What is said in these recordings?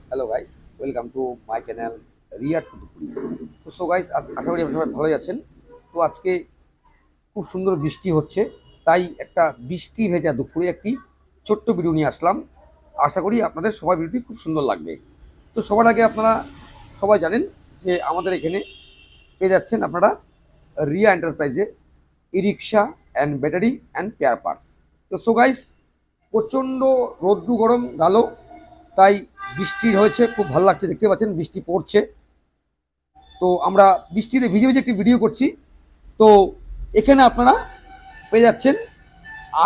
Hello guys, welcome to my channel Riya Tutupuri. তো so guys, আশা করি আপনারা সবাই ভালোই আছেন। তো আজকে খুব সুন্দর বৃষ্টি হচ্ছে, তাই একটা বৃষ্টি ভেজা দুপুরে একটি ছোট্ট ভিডিও নিয়ে আসলাম। আশা করি আপনাদের সবার ভিডিওটি খুব সুন্দর লাগবে। তো সবার আগে আপনারা সবাই জানেন যে আমাদের এখানে পেয়ে যাচ্ছেন আপনারা রিয়া এন্টারপ্রাইজে e rickshaw and battery and spare parts. তো সো গাইস, প্রচণ্ড রৌদ্র গরম গেল, তাই বৃষ্টি হয়েছে, খুব ভালো লাগছে, দেখতে পাচ্ছেন বৃষ্টি পড়ছে। তো আমরা বৃষ্টিতে ভিজে ভিজে একটি ভিডিও করছি। তো এখানে আপনারা পেয়ে যাচ্ছেন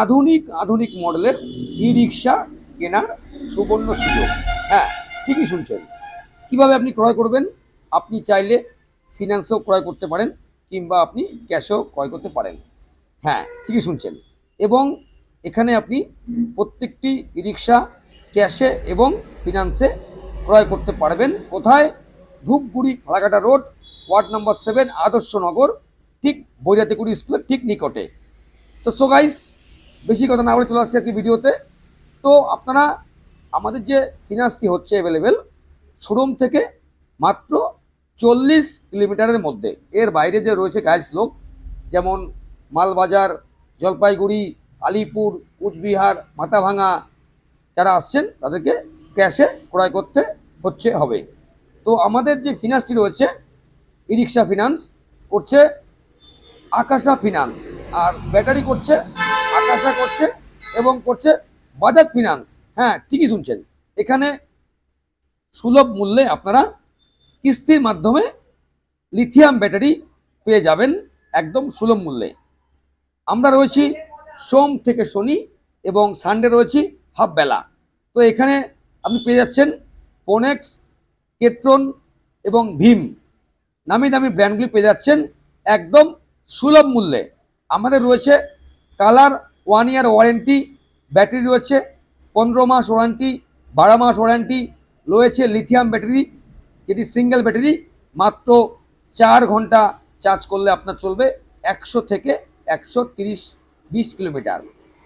আধুনিক আধুনিক মডেলের ই রিক্সা কেনার সুবর্ণ সুযোগ। হ্যাঁ, ঠিকই শুনছেন। কিভাবে আপনি ক্রয় করবেন? আপনি চাইলে ফিনান্সেও ক্রয় করতে পারেন, কিংবা আপনি ক্যাশেও ক্রয় করতে পারেন। হ্যাঁ, ঠিকই শুনছেন। এবং এখানে আপনি প্রত্যেকটি ই রিক্সা ক্যাশে এবং ফিনান্সে ক্রয় করতে পারবেন। কোথায়? Dhupguri Falakata road, ward number 7, Adarshnagar, ঠিক বৈরাতিকুড়ি স্কুলের ঠিক নিকটে। তো সো গাইস, বেশি কথা না বলে চলে আসছে একটি ভিডিওতে। তো আপনারা আমাদের যে ফিনান্সটি হচ্ছে অ্যাভেলেবেল শোরুম থেকে মাত্র 40 কিলোমিটারের মধ্যে। এর বাইরে যে রয়েছে গাইস লোক, যেমন মালবাজার, জলপাইগুড়ি, আলিপুর, কুচবিহার, মাথাভাঙা, যারা আসছেন তাদেরকে ক্যাশে ক্রয় করতে হবে। তো আমাদের যে ফিনান্সটি রয়েছে, ই রিক্সা ফিনান্স করছে আকাশা ফিনান্স, আর ব্যাটারি করছে আকাশা করছে, এবং করছে বাজাজ ফিনান্স। হ্যাঁ, ঠিকই শুনছেন। এখানে সুলভ মূল্যে আপনারা কিস্তির মাধ্যমে লিথিয়াম ব্যাটারি পেয়ে যাবেন একদম সুলভ মূল্যে। আমরা রয়েছি সোম থেকে শনি, এবং সানডে রয়েছি হাফ বেলা। তো এখানে আপনি পেয়ে যাচ্ছেন পোনেক্স, কেট্রন এবং ভীম, নামি দামি ব্র্যান্ডগুলি পেয়ে যাচ্ছেন একদম সুলভ মূল্যে। আমাদের রয়েছে কালার 1 ইয়ার ওয়ারেন্টি, ব্যাটারি রয়েছে 15 মাস ওয়ারেন্টি, 12 মাস ওয়ারেন্টি রয়েছে। লিথিয়াম ব্যাটারি, যেটি সিঙ্গেল ব্যাটারি, মাত্র 4 ঘন্টা চার্জ করলে আপনার চলবে 100 থেকে 130-20 কিলোমিটার।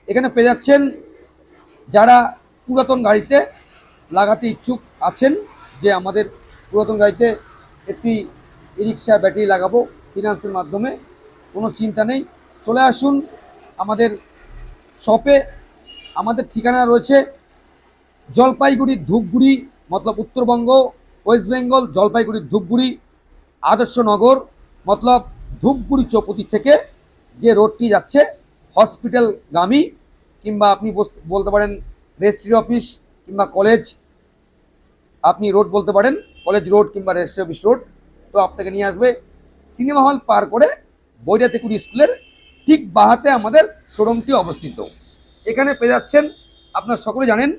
এখানে পেয়ে যাচ্ছেন যারা পুরাতন গাড়িতে লাগাতে ইচ্ছুক আছেন, যে আমাদের পুরাতন গাড়িতে একটি ই রিক্সা ব্যাটারি লাগাবো ফিনান্সের মাধ্যমে, কোনো চিন্তা নেই, চলে আসুন আমাদের শপে। আমাদের ঠিকানা রয়েছে জলপাইগুড়ি ধূপগুড়ি, মতলব উত্তরবঙ্গ, ওয়েস্ট বেঙ্গল, জলপাইগুড়ি ধূপগুড়ি, আদর্শনগর, মতলব ধূপগুড়ি চৌপতি থেকে যে রোডটি যাচ্ছে হসপিটালগামী, কিংবা আপনি বলতে পারেন রেজিস্ট্রি অফিস কিংবা কলেজ, আপনি রোড বলতে পারেন, কলেজ রোড কিংবা রেজিস্ট্রি অফিস রোড। তো আপনাকে নিয়ে আসবে সিনেমা হল পার করে বৈরাতিকুড়ি স্কুলের ঠিক বাহাতে আমাদের শোরুমটি অবস্থিত। এখানে পেয়ে যাচ্ছেন, আপনার সকলে জানেন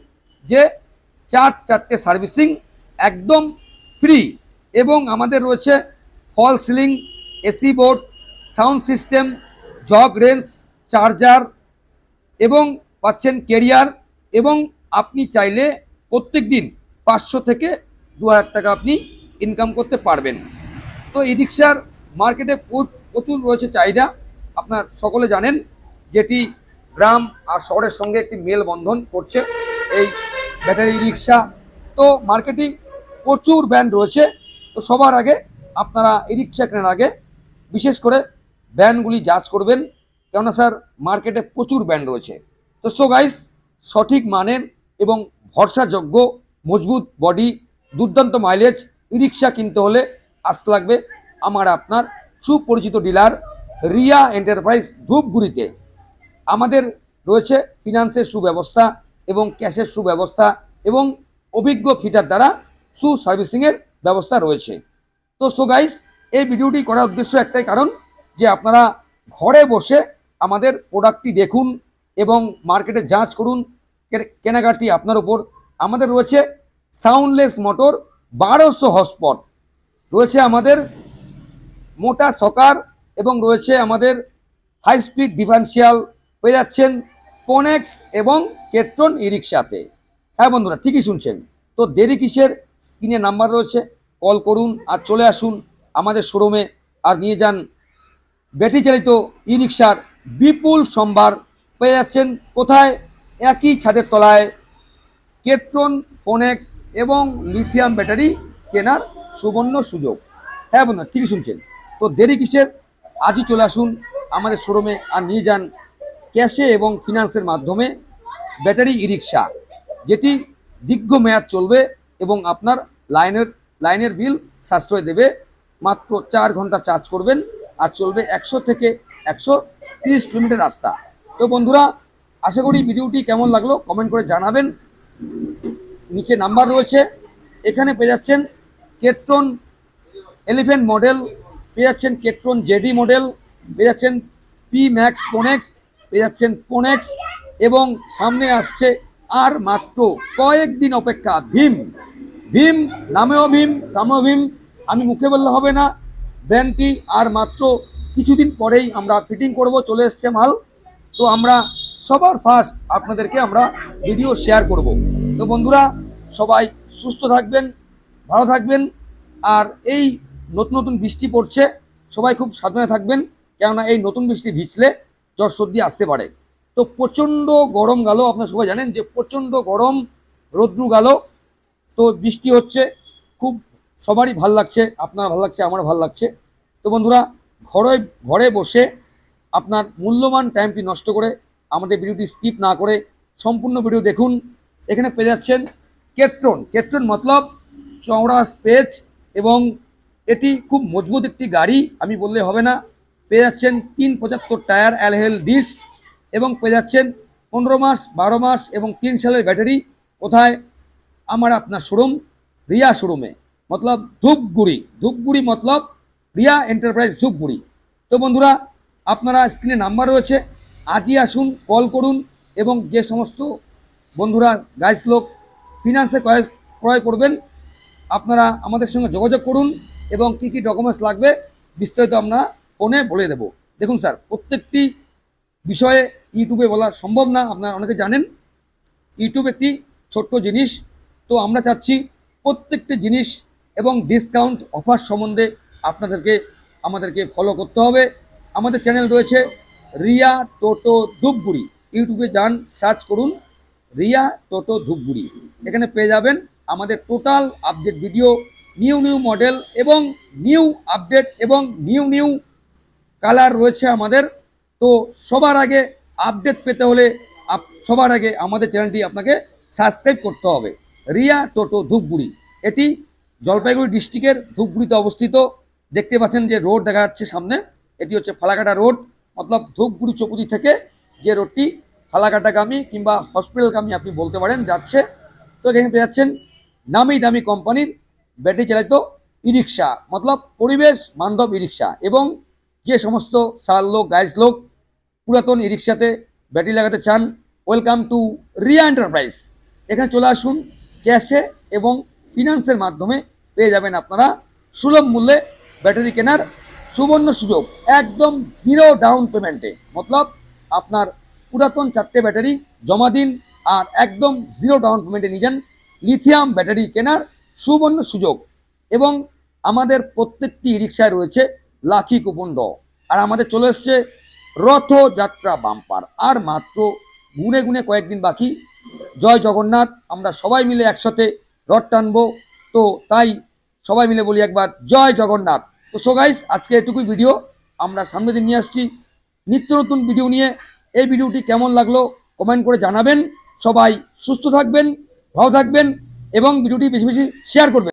যে 4 সার্ভিসিং একদম ফ্রি, এবং আমাদের রয়েছে false ceiling, AC board, sound system, jog range, charger, এবং পাচ্ছেন কেরিয়ার। এবং আপনি চাইলে প্রত্যেক দিন 500 থেকে 2000 টাকা আপনি ইনকাম করতে পারবেন। তো ই রিক্সার মার্কেটে প্রচুর রয়েছে চাহিদা, আপনার সকলে জানেন, যেটি গ্রাম আর শহরের সঙ্গে একটি মেলবন্ধন করছে এই ব্যাটারি রিক্সা। তো মার্কেটে প্রচুর ব্র্যান্ড রয়েছে। তো সবার আগে আপনারা ই রিক্সা কেনার আগে বিশেষ করে ব্র্যান্ডগুলি যাচ করবেন, কেননা স্যার মার্কেটে প্রচুর ব্র্যান্ড রয়েছে। তো সো গাইস, সঠিক মানের এবং ভরসাযোগ্য মজবুত বডি, দুর্দান্ত মাইলেজ ই রিক্সা কিনতে হলে আসতে লাগবে আমার আপনার সুপরিচিত ডিলার রিয়া এন্টারপ্রাইজ ধূপগুড়িতে। আমাদের রয়েছে ফিনান্সের সুব্যবস্থা এবং ক্যাশের সুব্যবস্থা, এবং অভিজ্ঞ ফিটার দ্বারা সার্ভিসিংয়ের ব্যবস্থা রয়েছে। তো সো গাইস, এই ভিডিওটি করার উদ্দেশ্য একটাই কারণ, যে আপনারা ঘরে বসে আমাদের প্রোডাক্টটি দেখুন এবং মার্কেটে যাচ করুন, কেনাকাটি আপনার উপর। আমাদের রয়েছে সাউন্ডলেস মোটর 1200 হর্সপাওয়ার, রয়েছে আমাদের মোটা সকার, এবং রয়েছে আমাদের হাই স্পিড ডিফারেন্সিয়াল, পেয়ে যাচ্ছেন ফোনেক্স এবং কেট্রন ই রিক্সাতে। হ্যাঁ বন্ধুরা, ঠিকই শুনছেন। তো দেরি কিসের? স্ক্রিনে নাম্বার রয়েছে, কল করুন আর চলে আসুন আমাদের শোরুমে, আর নিয়ে যান ব্যাটারি চালিত ই রিক্সার বিপুল সম্ভার। পেয়ে যাচ্ছেন কোথায়? একই ছাদের তলায় কেট্রন, ফোনেক্স এবং লিথিয়াম ব্যাটারি কেনার সুবর্ণ সুযোগ। হ্যাঁ বন্ধুরা, ঠিকই শুনছেন। তো দেরি কিসের, আজই চলে আসুন আমাদের শোরুমে আর নিয়ে যান ক্যাশে এবং ফিনান্সের মাধ্যমে ব্যাটারি ই রিক্সা, যেটি দীর্ঘমেয়াদ চলবে এবং আপনার লাইনের বিল সাশ্রয় দেবে। মাত্র 4 ঘন্টা চার্জ করবেন আর চলবে 100 থেকে 130 কিলোমিটার রাস্তা। তো বন্ধুরা, আশা করি ভিডিওটি কেমন লাগলো কমেন্ট করে জানাবেন। নিচে নাম্বার রয়েছে, এখানে পেয়ে যাচ্ছেন কেট্রন এলিফ্যান্ট মডেল, পেয়ে যাচ্ছেন কেট্রন জেডি মডেল, পেয়ে যাচ্ছেন পি ম্যাক্স পোনেক্স, পেয়ে যাচ্ছেন পোনেক্স, এবং সামনে আসছে আর মাত্র কয়েকদিন অপেক্ষা ভীম। ভীম নামেও ভীম, দামেও ভীম, আমি মুখে বললে হবে না। ব্র্যান্ডটি আর মাত্র কিছুদিন পরেই আমরা ফিটিং করব, চলে এসছে মাল। তো আমরা সবার ফার্স্ট আপনাদেরকে আমরা ভিডিও শেয়ার করব। তো বন্ধুরা, সবাই সুস্থ থাকবেন, ভালো থাকবেন। আর এই নতুন নতুন বৃষ্টি পড়ছে, সবাই খুব সাবধানে থাকবেন, কেননা এই নতুন বৃষ্টি ভিজলে জ্বর সর্দি আসতে পারে। তো প্রচণ্ড গরম গেল, আপনারা সবাই জানেন যে প্রচণ্ড গরম, রৌদ্রু গেল। তো বৃষ্টি হচ্ছে, খুব সবারই ভাল লাগছে, আপনার ভাল লাগছে, আমার ভাল লাগছে। তো বন্ধুরা, ঘরে ঘরে বসে আপনার মূল্যবান টাইমটি নষ্ট করে আমাদের ভিডিওটি স্কিপ না করে সম্পূর্ণ ভিডিও দেখুন। এখানে পেয়ে যাচ্ছেন কেট্রন। কেট্রন মতলব চওড়া স্পেস এবং এটি খুব মজবুত একটি গাড়ি, আমি বললে হবে না। পেয়ে যাচ্ছেন 375 টায়ার অ্যালহেল ডিস্ক এবং পেয়ে যাচ্ছেন 15 মাস, 12 মাস এবং 3 সালের ব্যাটারি। কোথায়? আমার আপনার শোরুম রিয়া শোরুমে, মতলব ধূপগুড়ি। ধূপগুড়ি মতলব রিয়া এন্টারপ্রাইজ ধূপগুড়ি। তো বন্ধুরা, আপনারা স্ক্রিনে নাম্বার রয়েছে, আজই আসুন, কল করুন। এবং যে সমস্ত বন্ধুরা গাইস লোক ফিনান্সে ক্রয় করবেন, আপনারা আমাদের সঙ্গে যোগাযোগ করুন এবং কি কি ডকুমেন্টস লাগবে বিস্তারিত আমরা ফোনে বলে দেব। দেখুন স্যার, প্রত্যেকটি বিষয়ে ইউটিউবে বলা সম্ভব না, আপনারা অনেকে জানেন ইউটিউব একটি ছোট্ট জিনিস। তো আমরা চাচ্ছি প্রত্যেকটি জিনিস এবং ডিসকাউন্ট অফার সম্বন্ধে আমাদেরকে ফলো করতে হবে। আমাদের চ্যানেল রয়েছে রিয়া টোটো ধূপগুড়ি, ইউটিউবে যান, সার্চ করুন রিয়া টোটো ধূপগুড়ি। এখানে পেয়ে যাবেন আমাদের total update video, new model এবং নিউ আপডেট এবং নিউ কালার রয়েছে আমাদের। তো সবার আগে আপডেট পেতে হলে সবার আগে আমাদের চ্যানেলটি আপনাকে সাবস্ক্রাইব করতে হবে। রিয়া টোটো ধূপগুড়ি, এটি জলপাইগুড়ি ডিস্ট্রিক্টের ধূপগুড়িতে অবস্থিত। দেখতে পাচ্ছেন যে রোড দেখা যাচ্ছে সামনে, এটি হচ্ছে ফালাকাটা রোড, মতলব ধূপগুড়ি চৌপতি থেকে যে রোডটি ফালাকাটাগামী কিংবা হসপিটালগামী আপনি বলতে পারেন যাচ্ছে। তো এখানে পেয়ে যাচ্ছেন নামি দামি কোম্পানির ব্যাটারি চালিত ই রিক্সা, মতলব পরিবেশ বান্ধব ই রিক্সা। এবং যে সমস্ত সার লোক গাইস লোক পুরাতন ই রিক্সাতে ব্যাটারি লাগাতে চান, ওয়েলকাম টু রিয়া এন্টারপ্রাইজ। এখানে চলে আসুন, ক্যাশে এবং ফিনান্সের মাধ্যমে পেয়ে যাবেন আপনারা সুলভ মূল্যে ব্যাটারি কেনার সুবর্ণ সুযোগ, একদম 0 ডাউন পেমেন্টে। মতলব আপনার পুরাতন 4টে ব্যাটারি জমা দিন আর একদম 0 ডাউন পেমেন্টে নিয়ে যান লিথিয়াম ব্যাটারি কেনার সুবর্ণ সুযোগ। এবং আমাদের প্রত্যেকটি ই রিক্সায় রয়েছে লাকি কুপন ড। আর আমাদের চলে এসছে রথযাত্রা বাম্পার, আর মাত্র গুনে গুনে কয়েকদিন বাকি। জয় জগন্নাথ, আমরা সবাই মিলে একসাথে রথ টানবো। তো তাই সবাই মিলে বলি একবার জয় জগন্নাথ। তো সো গাইস, আজকে এটুকুই ভিডিও, আমরা সামনের দিন নিয়ে আসছি নিত্য নতুন ভিডিও নিয়ে। এই ভিডিওটি কেমন লাগলো কমেন্ট করে জানাবেন। সবাই সুস্থ থাকবেন, ভালো থাকবেন এবং ভিডিওটি বেশি বেশি শেয়ার করবেন।